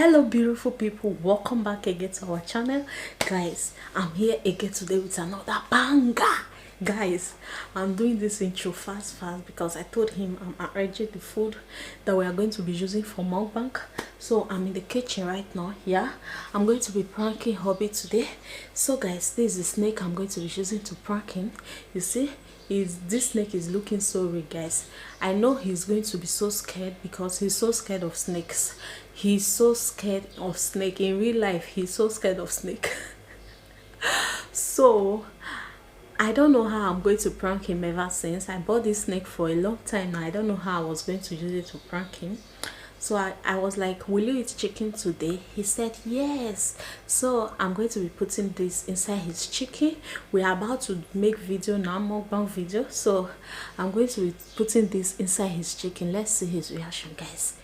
Hello beautiful people, welcome back again to our channel. Guys, I'm here again today with another banger. Guys, I'm doing this intro fast because I told him I'm arranging the food that we are going to be using for mukbang. So I'm in the kitchen right now. Yeah, I'm going to be pranking hubby today. So guys, this is the snake I'm going to be using to prank him. You see, this snake is looking so real. Guys, I know he's going to be so scared because he's so scared of snakes. He's so scared of snake in real life. He's so scared of snake. So I don't know how I'm going to prank him. Ever since I bought this snake for a long time now, I don't know how I was going to use it to prank him. So I was like, will you eat chicken today? He said yes. So I'm going to be putting this inside his chicken. We are about to make video now, mukbang video. So I'm going to be putting this inside his chicken. Let's see his reaction, guys.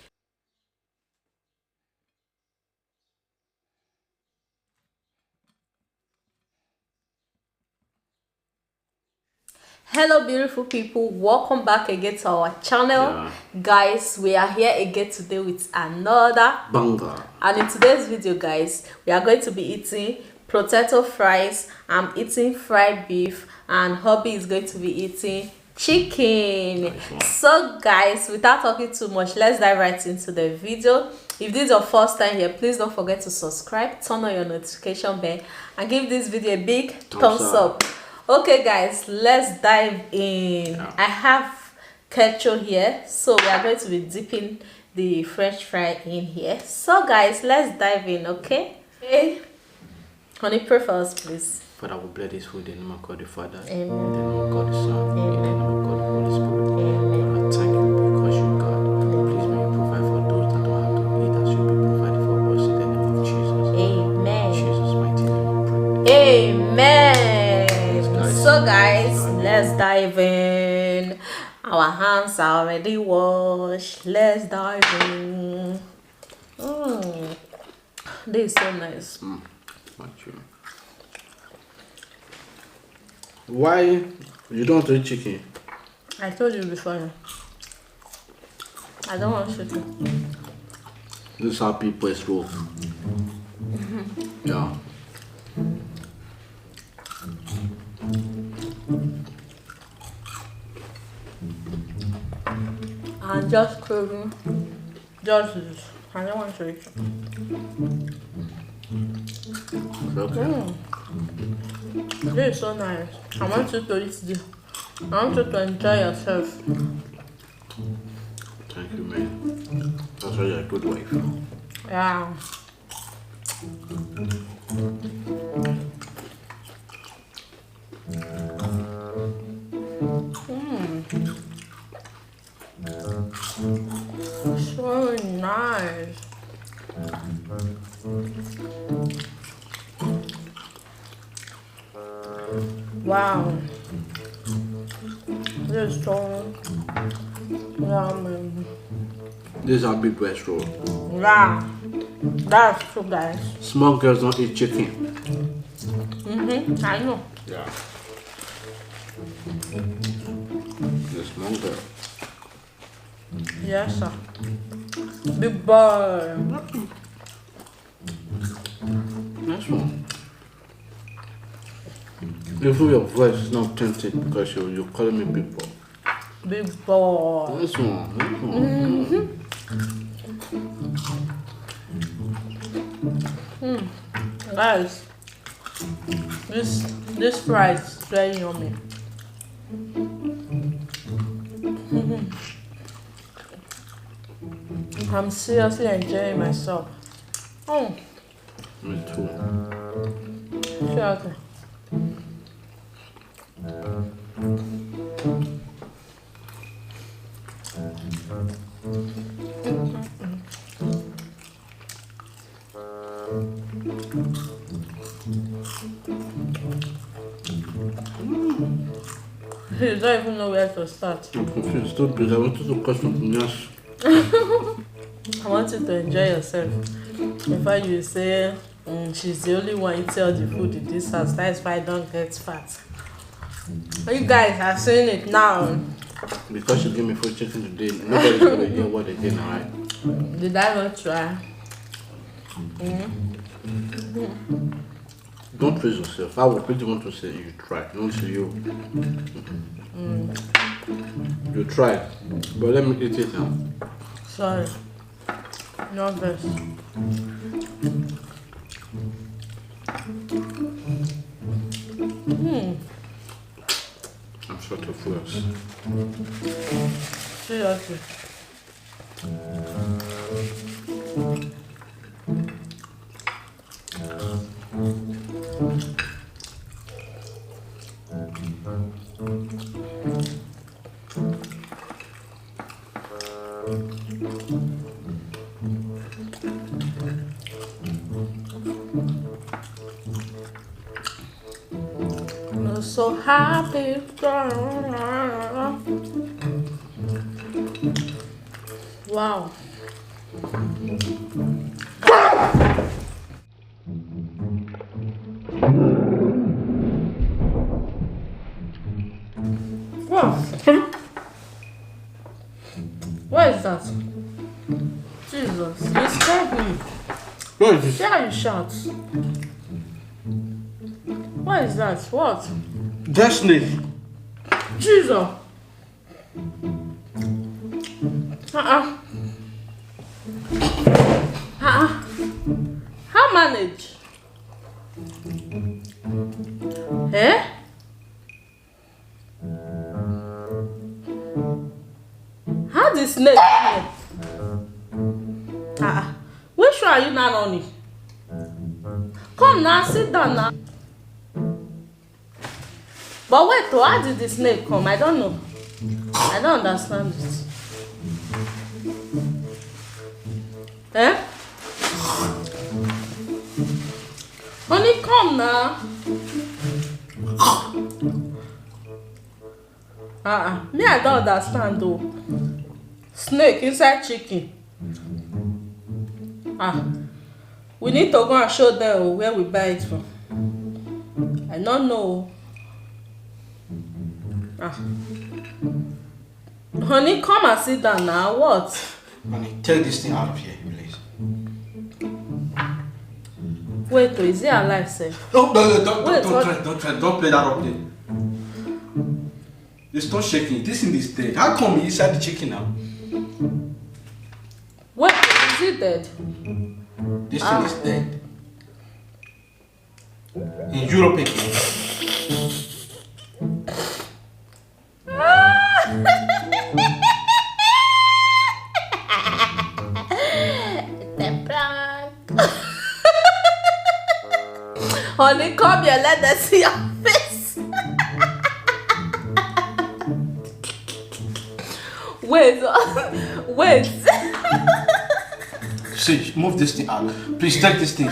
Hello beautiful people, welcome back again to our channel. Guys, we are here again today with another banger. And in today's video, guys, we are going to be eating potato fries. I'm eating fried beef and hubby is going to be eating chicken. So guys, without talking too much, let's dive right into the video. If this is your first time here, please don't forget to subscribe, turn on your notification bell and give this video a big thumbs up. Okay guys, let's dive in. I have ketchup here, so we are going to be dipping the french fry in here. So guys, let's dive in. Okay, honey, pray for us, please. Father, we bless this food in the name of God the Father, Amen. In the name of God the Son, Amen. In the name of God the Holy Spirit. Amen. Father, thank you because you God. Please may you provide for those that don't have to eat as you be provided for us in the name of Jesus. Amen. Jesus' mighty name we pray. Amen. So guys, let's dive in. Our hands are already washed. Let's dive in. This is so nice. Why you don't want to eat chicken? I told you before. I don't want chicken. This is how people is roll. Yeah. I'm just craving just this. I don't want to eat. Okay. This is so nice. I want you to eat this. I want you to enjoy yourself. Thank you, man. That's why you're a good wife. Yeah. So nice. Wow. This is so yummy. This is our big breast roll. Yeah. That's true, guys. Small girls don't eat chicken. I know. Yeah. The small girl. Yes, sir. Big boy. Nice one. Even your voice is not tempted because you're calling me big boy. Big boy. Nice one. Nice one. Guys, this fries is very yummy. I'm seriously enjoying myself. Me too. Seriously. You don't even know where to start. I'm confused. Stop this. I wanted to cut something else. I want you to enjoy yourself. In fact, you say she's the only one eating all the food in this house. That's why I don't get fat. You guys are seeing it now. Because you gave me full chicken today, nobody's going to hear what they did, alright? Did I not try? Don't praise yourself. I would really want to say you try, not you. You try, but let me eat it now. Sorry, not this. I'm short of words. Seriously. I'm so happy. Wow. Wow. What is that? Jesus, you scared me. What is this? See how you shout. What is that? What? Destiny. Jesus. How manage? Eh? How the snake come here? Which one are you now on it? Come now, sit down now. But wait, how did the snake come? I don't know. I don't understand it. Eh? Honey, come now. Me, I don't understand though. Snake inside chicken. We need to go and show them where we buy it from. I don't know. Honey, come and sit down now. What? Honey, take this thing out of here, please. Wait, is it alive, sir? Don't try. Don't play that up there. It's not shaking. This thing is dead. How come you inside the chicken now? Wait, is it dead? This thing is dead. In Europe again. The prank. Honey, come here, let us see your face. Wait. See, move this thing out. Please take this thing.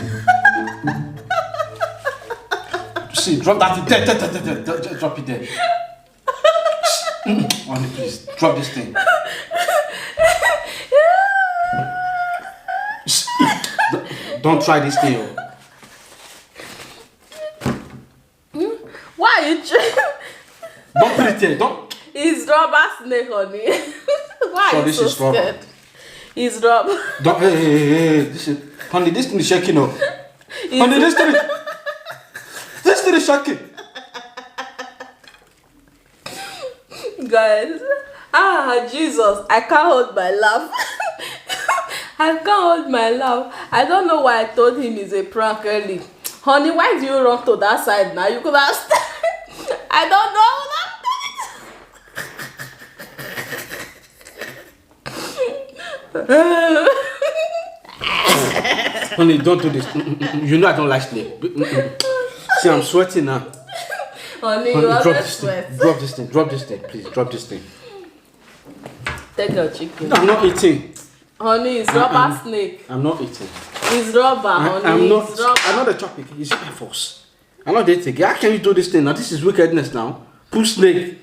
See, drop that thing. There. Drop it there. Honey, please, drop this thing. Don't try this thing. Why are you trying? Don't put it there. Don't. It's rubber snake, honey. Why are you so scared? It's rubber. Don't. Hey. Honey, this thing is shaking up. Honey, this thing is shaking. Guys, Jesus, I can't hold my laugh. I can't hold my laugh. I don't know why I told him it's a prank early. Honey, why do you run to that side now? You could have I don't know. Honey, don't do this. You know I don't like snake. See, I'm sweating now. Honey, you always sweat. Drop this thing, please, drop this thing. Take your chicken. No, I'm not eating. Honey, it's rubber snake. I'm not eating. It's rubber, honey. I'm not. It's rubber. I'm not a chopping. It's Air Force. I'm not dating. How can you do this thing now? This is wickedness now. Pull snake.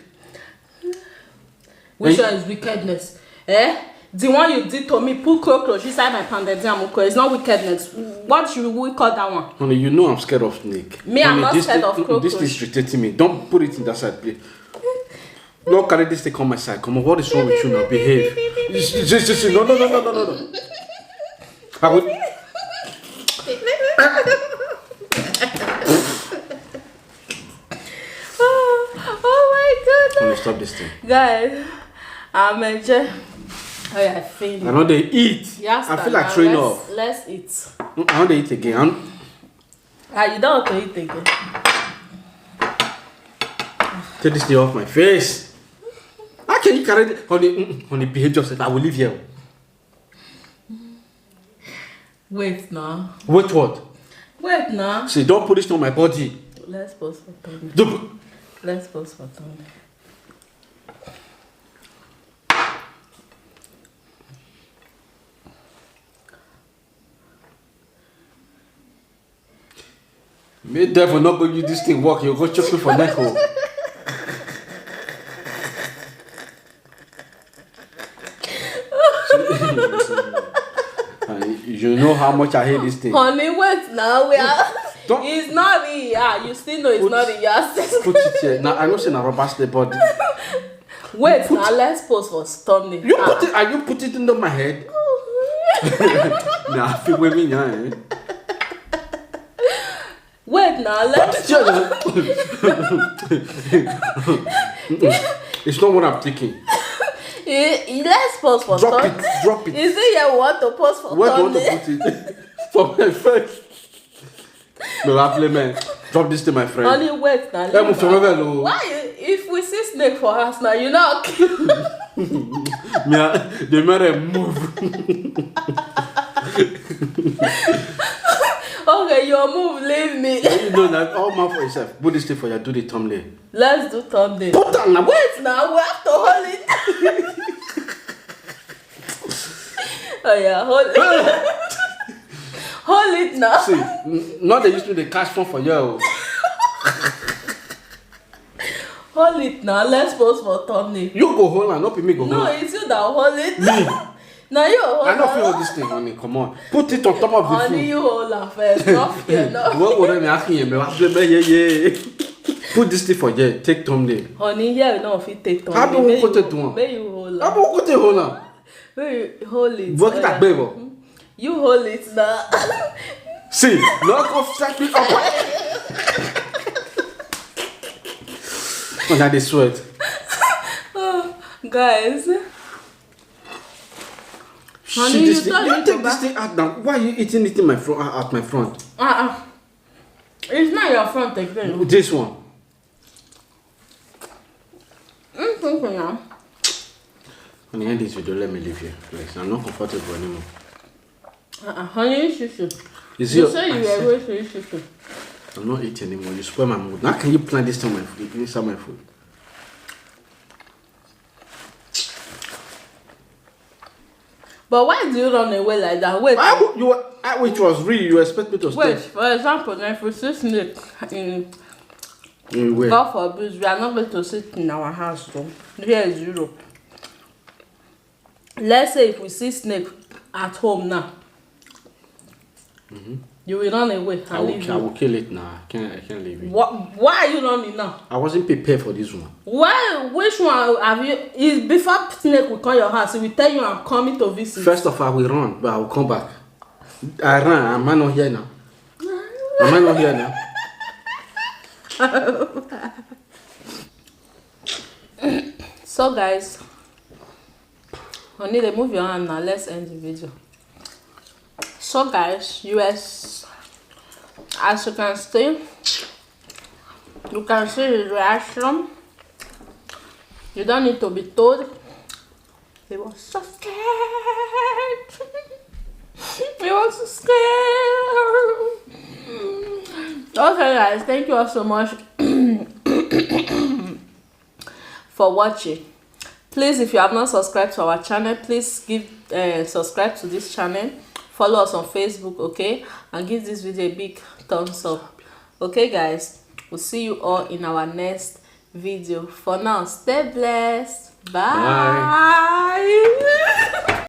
Which one is wickedness? Eh? The one you did to me, put cockroach inside my pounded yam. It's not wickedness. What should we call that one? Honey, you know I'm scared of snake. Me, I'm not scared of cockroach. This is irritating me. Don't put it in that side, please. Don't carry this thing on my side. Come on, what is wrong with you now? Behave. No. I would. Oh my goodness. Let me stop this thing. Guys, I'm enjoying. Oh yeah, I feel it. I know they eat. Yes, I feel like throwing off. Let's eat. I want to eat again. You don't want to eat again. Take this thing off my face. How can you carry it? Honey, behave yourself. I will leave here. Wait now. Wait what? Wait now. See, don't put this on my body. Let's pause for Tony. Don't. Let's pause for Tony. May devil not go use this thing work. You'll go choke me for neck. You know how much I hate this thing. Honey, wait now. We are. Don't. It's not in. Yeah, you still know it's not in your system. Put it here. Now I know saying a rubber step, but wait now. Let's pause for Tony. you put it. Are you put it under my head? Nah, I feel with me now. Wait now. Let's. It's not what I'm thinking. Let's pause for Drop Tony. it. Drop it. Is it you want to pause for Where do you Tony? want to put it? For my friend. No, I play man. Drop this to my friend. Honey, wait now. Hey, Why? If we see snake for us now, you know. They made a move. Okay, your move, leave me. You know that all man for yourself. Put this thing for you. Do the thumbnail. Let's do thumbnail. Put down now. Wait now, we have to hold it. Oh yeah, hold it. Hold it now. See, not they used to the cash phone for you. Hold it now. Let's pause for thumbnail. You go hold on, not me go hold No, on. it's you that hold it. Me. Now you hold I don't feel on. all this thing, honey. Come on. Put it on top of the Honey, food. you hold on first. Not here, no. What would I be asking you? Put this thing for you. Take thumbnail. Honey, yeah, no, if you take thumbnail. How do we put it on? May you hold How on. about what you hold on? May you hold it. Work it Oh, at baby. you hold it now. See, knock off set me up. Oh, now they sweat. Guys. Honey, See, you this thing, don't you need take to this thing out now. Why are you eating it in my front? At my front. It's not your front again. This one. Now. When you end this video, let me leave here. Like, I'm not comfortable anymore. Honey, shushu. Is You it? say you were going to eat shushu. I'm not eating anymore. You spoil my mood. Now can you plant this on my food? Inside my food. But why do you run away like that? Wait. Which was real. You expect me to stay? Wait. For example, if we see snake In where? God forbid, we are not going to sit in our house though. Here is Europe. Let's say if we see snake at home now, you will run away and leave I you. will kill it now. I can't leave it. Why are you running now? I wasn't prepared for this one. Why? Which one have you? Is before snake will come your house, he will tell you I'm coming to visit. First of all, I will run, but I will come back. I ran. Am I not here now? Am I not here now? So guys, honey, they move your hand now. Let's end the video. So guys, as you can see, his reaction. You don't need to be told. He was so scared. He was so scared. Okay guys, thank you all so much for watching. Please, if you have not subscribed to our channel, please give subscribe to this channel. Follow us on Facebook, okay, and give this video a big thumbs up. Okay guys, we'll see you all in our next video. For now, stay blessed. Bye.